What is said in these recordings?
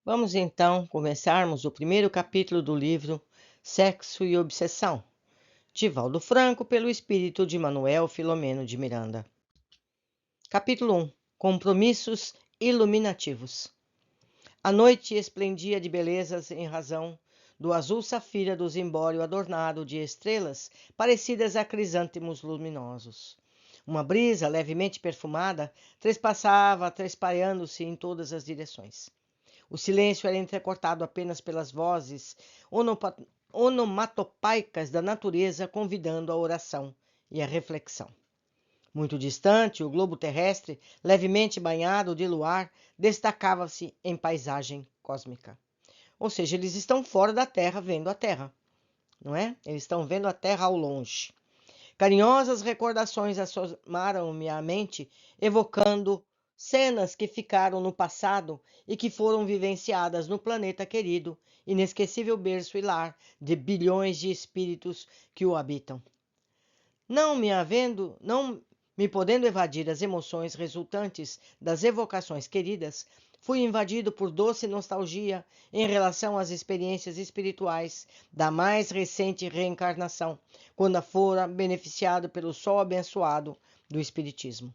Vamos então começarmos o primeiro capítulo do livro Sexo e Obsessão, de Valdo Franco, pelo espírito de Manuel Filomeno de Miranda. Capítulo 1. Compromissos iluminativos. A noite esplendia de belezas em razão do azul safira do zimbório adornado de estrelas parecidas a crisântemos luminosos. Uma brisa levemente perfumada trespassando-se em todas as direções. O silêncio era entrecortado apenas pelas vozes onomatopaicas da natureza convidando a oração e a reflexão. Muito distante, o globo terrestre, levemente banhado de luar, destacava-se em paisagem cósmica. Ou seja, eles estão fora da Terra, vendo a Terra, não é? Eles estão vendo a Terra ao longe. Carinhosas recordações assomaram-me à mente, evocando cenas que ficaram no passado e que foram vivenciadas no planeta querido, inesquecível berço e lar de bilhões de espíritos que o habitam. Não me podendo evadir as emoções resultantes das evocações queridas, fui invadido por doce nostalgia em relação às experiências espirituais da mais recente reencarnação, quando fora beneficiado pelo sol abençoado do Espiritismo.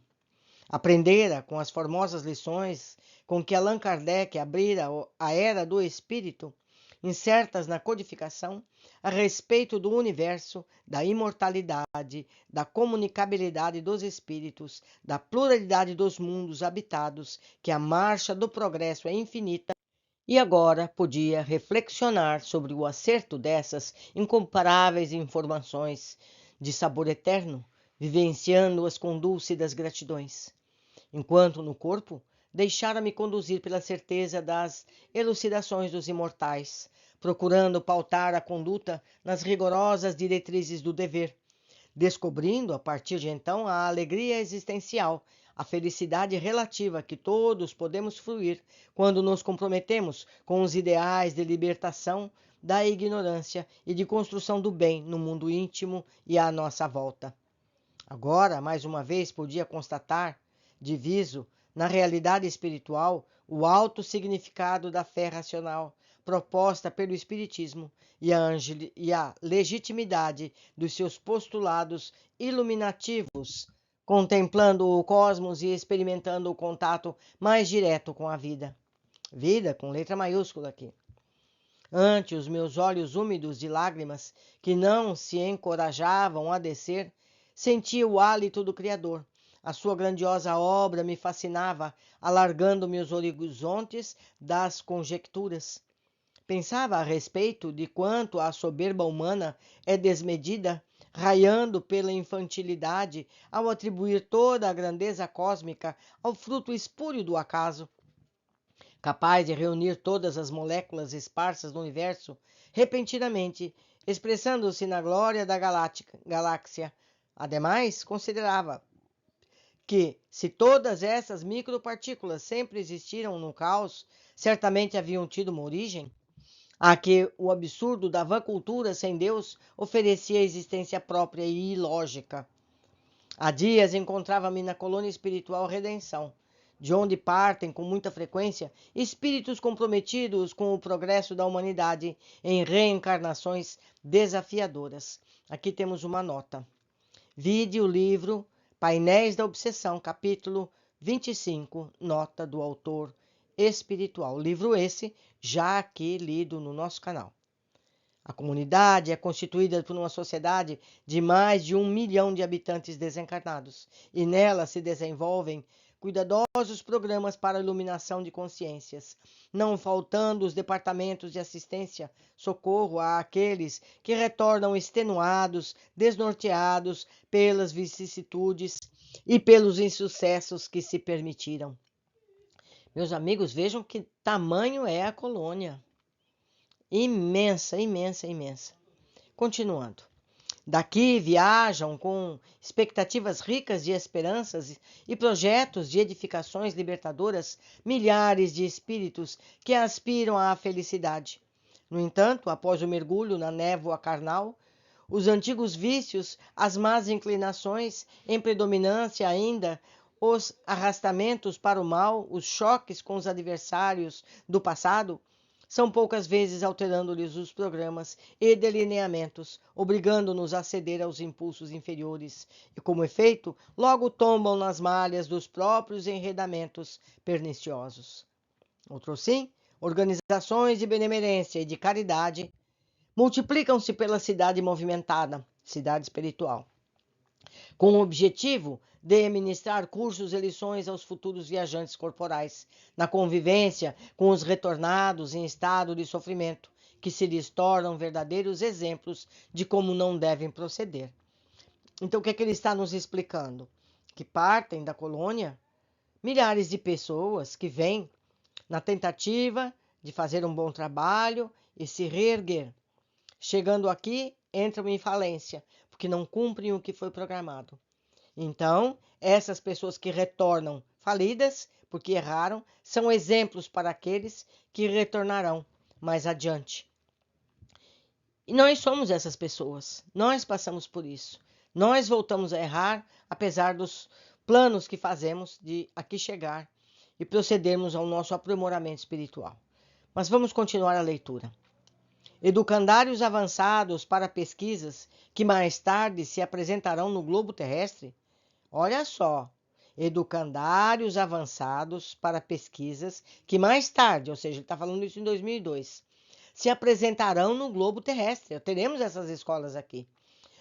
Aprendera com as formosas lições com que Allan Kardec abrira a era do Espírito, incertas na codificação, a respeito do universo, da imortalidade, da comunicabilidade dos espíritos, da pluralidade dos mundos habitados, que a marcha do progresso é infinita, e agora podia reflexionar sobre o acerto dessas incomparáveis informações de sabor eterno, vivenciando-as com dúlcidas gratidões. Enquanto no corpo, deixara-me conduzir pela certeza das elucidações dos imortais, procurando pautar a conduta nas rigorosas diretrizes do dever, descobrindo, a partir de então, a alegria existencial, a felicidade relativa que todos podemos fruir quando nos comprometemos com os ideais de libertação da ignorância e de construção do bem no mundo íntimo e à nossa volta. Agora, mais uma vez, podia constatar, diviso, na realidade espiritual, o alto significado da fé racional proposta pelo Espiritismo e a legitimidade dos seus postulados iluminativos, contemplando o cosmos e experimentando o contato mais direto com a vida. Vida com letra maiúscula aqui. Ante os meus olhos úmidos de lágrimas, que não se encorajavam a descer, sentia o hálito do Criador. A sua grandiosa obra me fascinava, alargando-me os horizontes das conjecturas. Pensava a respeito de quanto a soberba humana é desmedida, raiando pela infantilidade ao atribuir toda a grandeza cósmica ao fruto espúrio do acaso, capaz de reunir todas as moléculas esparsas do universo, repentinamente, expressando-se na glória da galáxia. Ademais, considerava que, se todas essas micropartículas sempre existiram no caos, certamente haviam tido uma origem, a que o absurdo da vã cultura sem Deus oferecia existência própria e ilógica. Há dias encontrava-me na colônia espiritual Redenção, de onde partem com muita frequência espíritos comprometidos com o progresso da humanidade em reencarnações desafiadoras. Aqui temos uma nota. Vide o livro Painéis da Obsessão, capítulo 25, nota do autor espiritual. Livro esse já aqui lido no nosso canal. A comunidade é constituída por uma sociedade de mais de 1 milhão de habitantes desencarnados, e nela se desenvolvem cuidadosos programas para a iluminação de consciências, não faltando os departamentos de assistência, socorro àqueles que retornam extenuados, desnorteados pelas vicissitudes e pelos insucessos que se permitiram. Meus amigos, vejam que tamanho é a colônia. Imensa, imensa, imensa. Continuando. Daqui viajam com expectativas ricas de esperanças e projetos de edificações libertadoras milhares de espíritos que aspiram à felicidade. No entanto, após o mergulho na névoa carnal, os antigos vícios, as más inclinações, em predominância ainda, os arrastamentos para o mal, os choques com os adversários do passado, são poucas vezes alterando-lhes os programas e delineamentos, obrigando-nos a ceder aos impulsos inferiores, e, como efeito, logo tombam nas malhas dos próprios enredamentos perniciosos. Outro sim, organizações de benemerência e de caridade multiplicam-se pela cidade movimentada, cidade espiritual, com o objetivo de ministrar cursos e lições aos futuros viajantes corporais, na convivência com os retornados em estado de sofrimento, que se lhes tornam verdadeiros exemplos de como não devem proceder. Então, o que é que ele está nos explicando? Que partem da colônia milhares de pessoas que vêm na tentativa de fazer um bom trabalho e se reerguer. Chegando aqui, entram em falência, porque não cumprem o que foi programado. Então, essas pessoas que retornam falidas, porque erraram, são exemplos para aqueles que retornarão mais adiante. E nós somos essas pessoas, nós passamos por isso. Nós voltamos a errar, apesar dos planos que fazemos de aqui chegar e procedermos ao nosso aprimoramento espiritual. Mas vamos continuar a leitura. Educandários avançados para pesquisas que mais tarde se apresentarão no globo terrestre. Olha só, educandários avançados para pesquisas que mais tarde, ou seja, ele está falando isso em 2002, se apresentarão no globo terrestre. Teremos essas escolas aqui.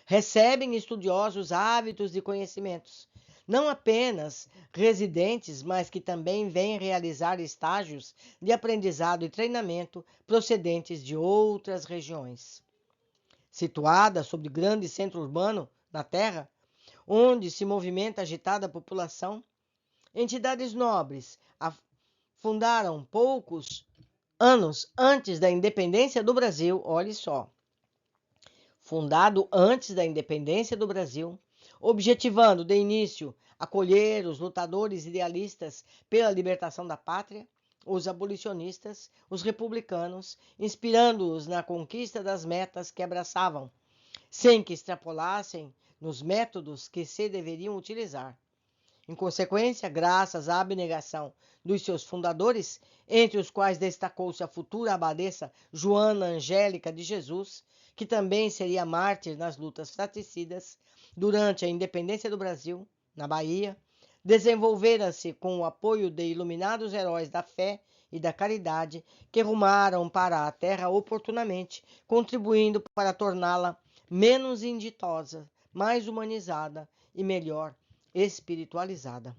Recebem estudiosos ávidos de conhecimentos, não apenas residentes, mas que também vêm realizar estágios de aprendizado e treinamento procedentes de outras regiões. Situada sobre grande centro urbano na Terra, onde se movimenta agitada população, entidades nobres fundaram poucos anos antes da independência do Brasil, olhe só, fundado antes da independência do Brasil, objetivando de início acolher os lutadores idealistas pela libertação da pátria, os abolicionistas, os republicanos, inspirando-os na conquista das metas que abraçavam, sem que extrapolassem nos métodos que se deveriam utilizar. Em consequência, graças à abnegação dos seus fundadores, entre os quais destacou-se a futura abadesa Joana Angélica de Jesus, que também seria mártir nas lutas fratricidas durante a independência do Brasil, na Bahia, desenvolveram-se com o apoio de iluminados heróis da fé e da caridade que rumaram para a terra oportunamente, contribuindo para torná-la menos inditosa, mais humanizada e melhor espiritualizada.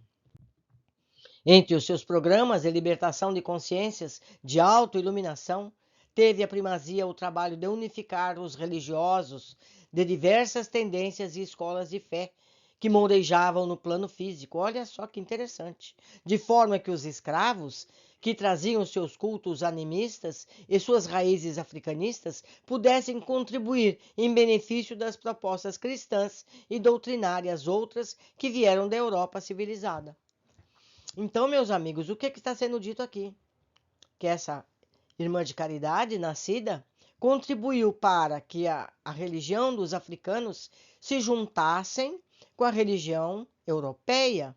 Entre os seus programas de libertação de consciências, de autoiluminação, teve a primazia o trabalho de unificar os religiosos de diversas tendências e escolas de fé que mourejavam no plano físico. Olha só que interessante. De forma que os escravos, que traziam seus cultos animistas e suas raízes africanistas, pudessem contribuir em benefício das propostas cristãs e doutrinárias outras que vieram da Europa civilizada. Então, meus amigos, o que está sendo dito aqui? Que essa irmã de caridade, nascida, contribuiu para que a religião dos africanos se juntassem com a religião europeia.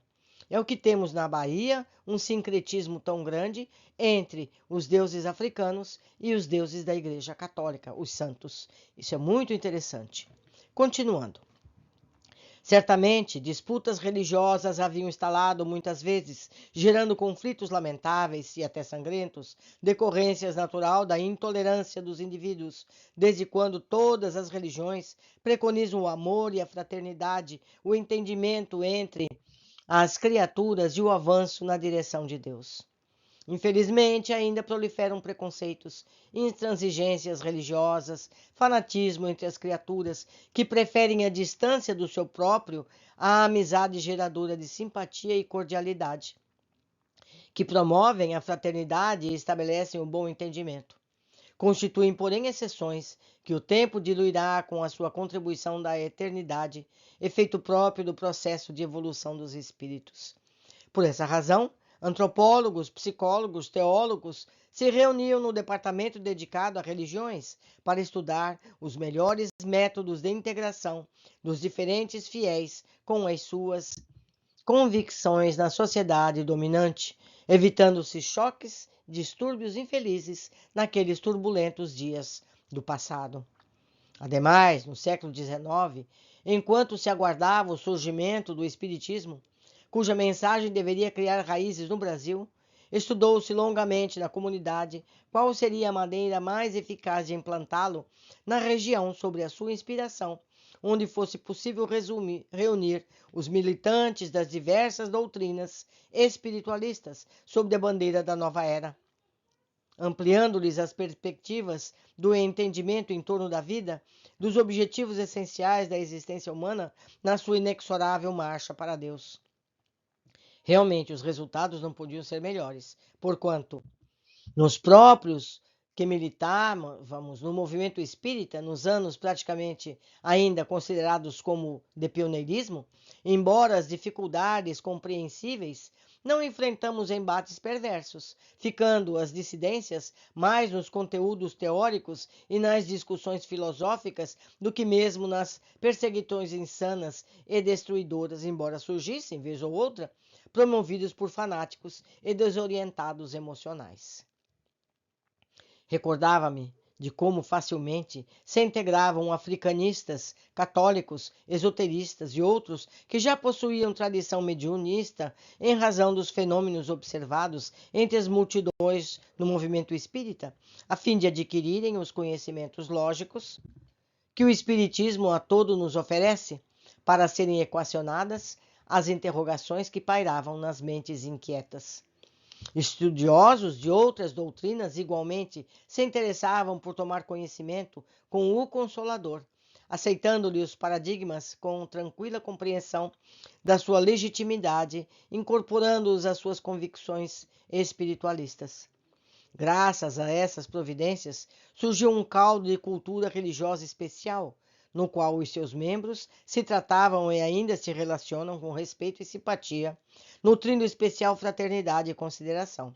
É o que temos na Bahia, um sincretismo tão grande entre os deuses africanos e os deuses da Igreja Católica, os santos. Isso é muito interessante. Continuando. Certamente, disputas religiosas haviam instalado muitas vezes, gerando conflitos lamentáveis e até sangrentos, decorrências natural da intolerância dos indivíduos, desde quando todas as religiões preconizam o amor e a fraternidade, o entendimento entre as criaturas e o avanço na direção de Deus. Infelizmente, ainda proliferam preconceitos, intransigências religiosas, fanatismo entre as criaturas que preferem a distância do seu próprio à amizade geradora de simpatia e cordialidade, que promovem a fraternidade e estabelecem o bom entendimento. Constituem, porém, exceções que o tempo diluirá com a sua contribuição da eternidade, efeito próprio do processo de evolução dos espíritos. Por essa razão, antropólogos, psicólogos, teólogos se reuniam no departamento dedicado a religiões para estudar os melhores métodos de integração dos diferentes fiéis com convicções na sociedade dominante, evitando-se choques, distúrbios infelizes naqueles turbulentos dias do passado. Ademais, no século XIX, enquanto se aguardava o surgimento do Espiritismo, cuja mensagem deveria criar raízes no Brasil, estudou-se longamente na comunidade qual seria a maneira mais eficaz de implantá-lo na região sobre a sua inspiração, onde fosse possível reunir os militantes das diversas doutrinas espiritualistas sob a bandeira da nova era, ampliando-lhes as perspectivas do entendimento em torno da vida, dos objetivos essenciais da existência humana na sua inexorável marcha para Deus. Realmente, os resultados não podiam ser melhores, porquanto nos próprios que militávamos no movimento espírita, nos anos praticamente ainda considerados como de pioneirismo, embora as dificuldades compreensíveis, não enfrentamos embates perversos, ficando as dissidências mais nos conteúdos teóricos e nas discussões filosóficas do que mesmo nas perseguições insanas e destruidoras, embora surgissem, vez ou outra, promovidos por fanáticos e desorientados emocionais. Recordava-me de como facilmente se integravam africanistas, católicos, esoteristas e outros que já possuíam tradição mediunista em razão dos fenômenos observados entre as multidões no movimento espírita, a fim de adquirirem os conhecimentos lógicos que o espiritismo a todo nos oferece para serem equacionadas as interrogações que pairavam nas mentes inquietas. Estudiosos de outras doutrinas igualmente se interessavam por tomar conhecimento com o Consolador, aceitando-lhe os paradigmas com tranquila compreensão da sua legitimidade, incorporando-os às suas convicções espiritualistas. Graças a essas providências, surgiu um caldo de cultura religiosa especial, no qual os seus membros se tratavam e ainda se relacionam com respeito e simpatia, nutrindo especial fraternidade e consideração.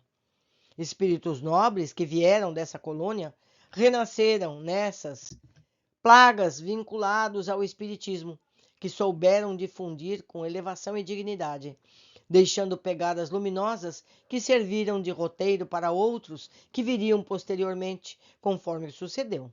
Espíritos nobres que vieram dessa colônia renasceram nessas plagas vinculados ao espiritismo, que souberam difundir com elevação e dignidade, deixando pegadas luminosas que serviram de roteiro para outros que viriam posteriormente, conforme sucedeu.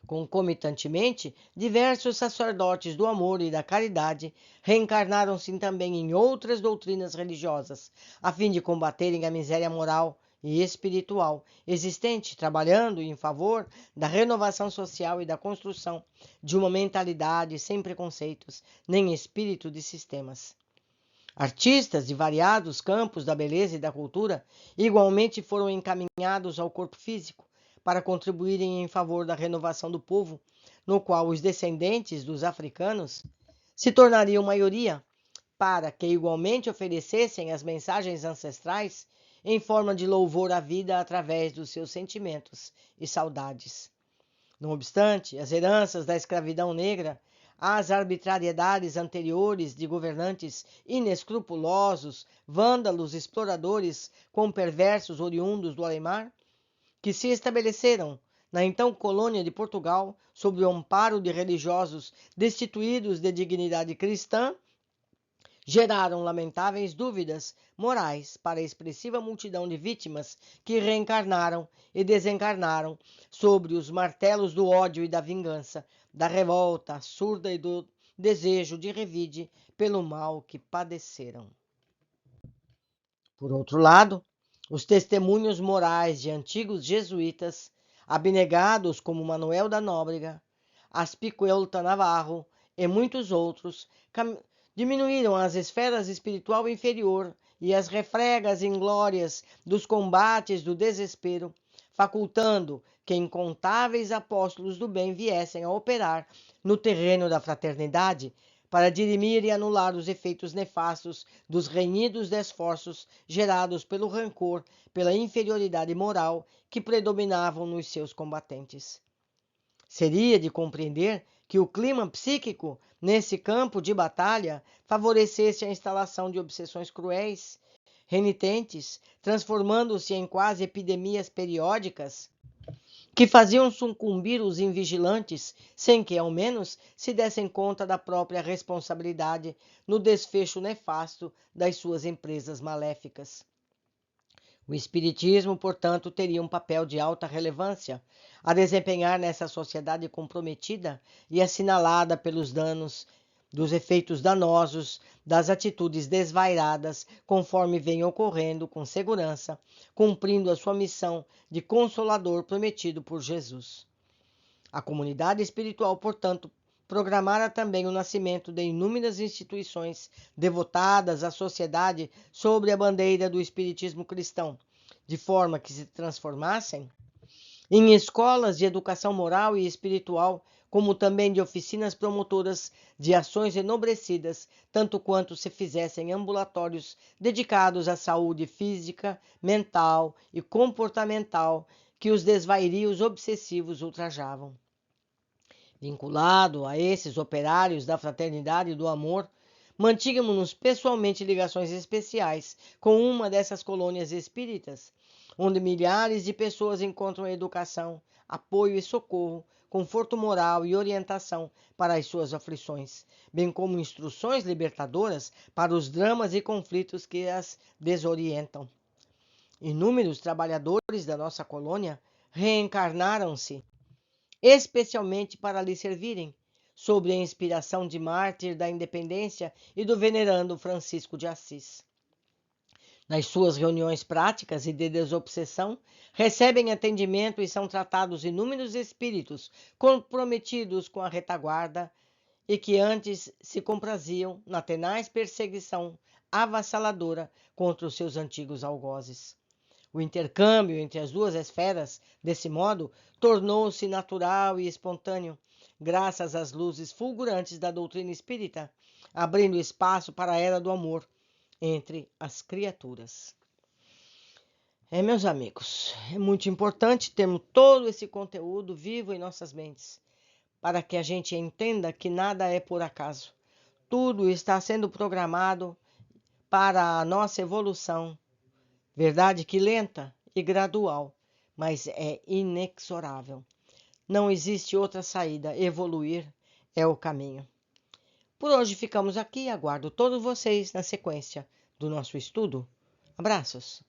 Concomitantemente, diversos sacerdotes do amor e da caridade reencarnaram-se também em outras doutrinas religiosas, a fim de combaterem a miséria moral e espiritual existente, trabalhando em favor da renovação social e da construção de uma mentalidade sem preconceitos, nem espírito de sistemas. Artistas de variados campos da beleza e da cultura igualmente foram encaminhados ao corpo físico, para contribuírem em favor da renovação do povo, no qual os descendentes dos africanos se tornariam maioria, para que igualmente oferecessem as mensagens ancestrais em forma de louvor à vida através dos seus sentimentos e saudades. Não obstante, as heranças da escravidão negra, as arbitrariedades anteriores de governantes inescrupulosos, vândalos, exploradores, com perversos oriundos do além-mar, que se estabeleceram na então colônia de Portugal sob o amparo de religiosos destituídos de dignidade cristã, geraram lamentáveis dúvidas morais para a expressiva multidão de vítimas que reencarnaram e desencarnaram sobre os martelos do ódio e da vingança, da revolta surda e do desejo de revide pelo mal que padeceram. Por outro lado, os testemunhos morais de antigos jesuítas, abnegados como Manuel da Nóbrega, Aspicuelta Navarro e muitos outros, diminuíram as esferas espiritual inferior e as refregas inglórias dos combates do desespero, facultando que incontáveis apóstolos do bem viessem a operar no terreno da fraternidade, para dirimir e anular os efeitos nefastos dos renhidos esforços gerados pelo rancor, pela inferioridade moral que predominavam nos seus combatentes. Seria de compreender que o clima psíquico nesse campo de batalha favorecesse a instalação de obsessões cruéis, renitentes, transformando-se em quase epidemias periódicas, que faziam sucumbir os invigilantes sem que, ao menos, se dessem conta da própria responsabilidade no desfecho nefasto das suas empresas maléficas. O Espiritismo, portanto, teria um papel de alta relevância a desempenhar nessa sociedade comprometida e assinalada pelos danos, dos efeitos danosos, das atitudes desvairadas, conforme vem ocorrendo com segurança, cumprindo a sua missão de consolador prometido por Jesus. A comunidade espiritual, portanto, programara também o nascimento de inúmeras instituições devotadas à sociedade sob a bandeira do espiritismo cristão, de forma que se transformassem em escolas de educação moral e espiritual, como também de oficinas promotoras de ações enobrecidas, tanto quanto se fizessem ambulatórios dedicados à saúde física, mental e comportamental que os desvairios obsessivos ultrajavam. Vinculado a esses operários da fraternidade e do amor, mantínhamos pessoalmente ligações especiais com uma dessas colônias espíritas, onde milhares de pessoas encontram educação, apoio e socorro, conforto moral e orientação para as suas aflições, bem como instruções libertadoras para os dramas e conflitos que as desorientam. Inúmeros trabalhadores da nossa colônia reencarnaram-se especialmente para lhe servirem, sob a inspiração de mártir da independência e do venerando Francisco de Assis. Nas suas reuniões práticas e de desobsessão, recebem atendimento e são tratados inúmeros espíritos comprometidos com a retaguarda e que antes se compraziam na tenaz perseguição avassaladora contra os seus antigos algozes. O intercâmbio entre as duas esferas, desse modo, tornou-se natural e espontâneo, graças às luzes fulgurantes da doutrina espírita, abrindo espaço para a era do amor entre as criaturas. Meus amigos, é muito importante termos todo esse conteúdo vivo em nossas mentes, para que a gente entenda que nada é por acaso. Tudo está sendo programado para a nossa evolução. Verdade que lenta e gradual, mas é inexorável. Não existe outra saída. Evoluir é o caminho. Por hoje ficamos aqui. Aguardo todos vocês na sequência do nosso estudo. Abraços.